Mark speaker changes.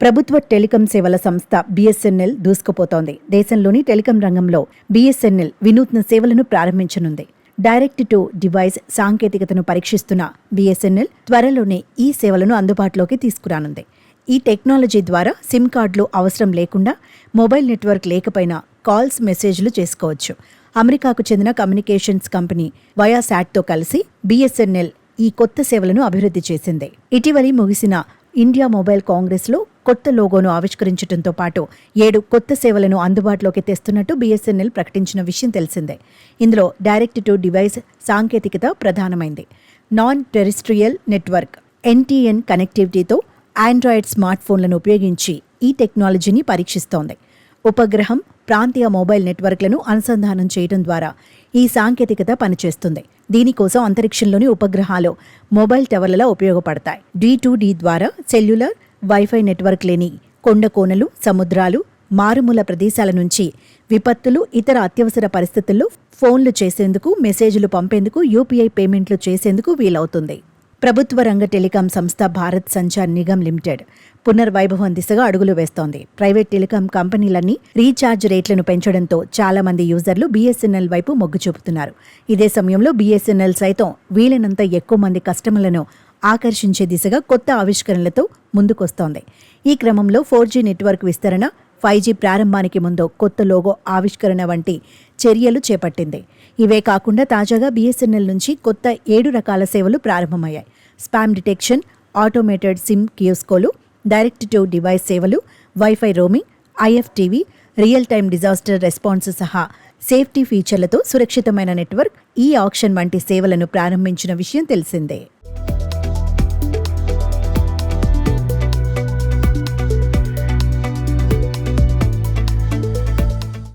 Speaker 1: ప్రభుత్వ టెలికాం సేవల సంస్థ బీఎస్ఎన్ఎల్ దూసుకుపోతోంది. దేశంలోని టెలికాం రంగంలో బీఎస్ఎన్ఎల్ వినూత్న సేవలను ప్రారంభించనుంది. డైరెక్ట్ టు డివైస్ సాంకేతికతను పరీక్షిస్తున్న బీఎస్ఎన్ఎల్ త్వరలోనే ఈ సేవలను అందుబాటులోకి తీసుకురానుంది. ఈ టెక్నాలజీ ద్వారా సిమ్ కార్డులు అవసరం లేకుండా మొబైల్ నెట్వర్క్ లేకపోయినా కాల్స్, మెసేజ్లు చేసుకోవచ్చు. అమెరికాకు చెందిన కమ్యూనికేషన్స్ కంపెనీ వయాసాట్తో కలిసి బీఎస్ఎన్ఎల్ ఈ కొత్త సేవలను అభివృద్ధి చేసింది. ఇటీవలి ముగిసిన ఇండియా మొబైల్ కాంగ్రెస్లో కొత్త లోగోను ఆవిష్కరించడంతో పాటు 7 కొత్త సేవలను అందుబాటులోకి తెస్తున్నట్టు బీఎస్ఎన్ఎల్ ప్రకటించిన విషయం తెలిసిందే. ఇందులో డైరెక్ట్ టు డివైస్ సాంకేతికత ప్రధానమైంది. నాన్ టెరిస్ట్రియల్ నెట్వర్క్ ఎన్టీఎన్ కనెక్టివిటీతో ఆండ్రాయిడ్ స్మార్ట్ ఫోన్లను ఉపయోగించి ఈ టెక్నాలజీని పరీక్షిస్తోంది. ఉపగ్రహం, ప్రాంతీయ మొబైల్ నెట్వర్క్లను అనుసంధానం చేయడం ద్వారా ఈ సాంకేతికత పనిచేస్తుంది. దీనికోసం అంతరిక్షంలోని ఉపగ్రహాలు మొబైల్ టవర్లలో ఉపయోగపడతాయి. D2D ద్వారా సెల్యులర్, వైఫై నెట్వర్క్ లేని కొండ కోనలు, సముద్రాలు, మారుమూల ప్రదేశాల నుంచి విపత్తులు, ఇతర అత్యవసర పరిస్థితుల్లో ఫోన్లు చేసేందుకు, మెసేజ్లు పంపేందుకు, యూపీఐ పేమెంట్లు చేసేందుకు వీలవుతుంది. ప్రభుత్వ రంగ టెలికాం సంస్థ భారత్ సంచార్ నిగమ్ లిమిటెడ్ పునర్వైభవం దిశగా అడుగులు వేస్తోంది. ప్రైవేట్ టెలికాం కంపెనీలన్నీ రీఛార్జ్ రేట్లను పెంచడంతో చాలా మంది యూజర్లు బీఎస్ఎన్ఎల్ వైపు మొగ్గు చూపుతున్నారు. ఇదే సమయంలో బీఎస్ఎన్ఎల్ సైతం వీలైనంత ఎక్కువ మంది కస్టమర్లను ఆకర్షించే దిశగా కొత్త ఆవిష్కరణలతో ముందుకొస్తోంది. ఈ క్రమంలో 4G నెట్వర్క్ విస్తరణ, 5G ప్రారంభానికి ముందు కొత్త లోగో ఆవిష్కరణ వంటి చర్యలు చేపట్టింది. ఇవే కాకుండా తాజాగా బీఎస్ఎన్ఎల్ నుంచి కొత్త 7 రకాల సేవలు ప్రారంభమయ్యాయి. స్పామ్ డిటెక్షన్, ఆటోమేటెడ్ సిమ్ కియోస్కోలు, డైరెక్ట్ టు డివైస్ సేవలు, WiFi roaming, IFTV, real time disaster response సహా సేఫ్టీ ఫీచర్లతో సురక్షితమైన నెట్వర్క్ ఈ ఆక్షన్ వంటి సేవలను ప్రారంభించిన విషయం తెలిసిందే.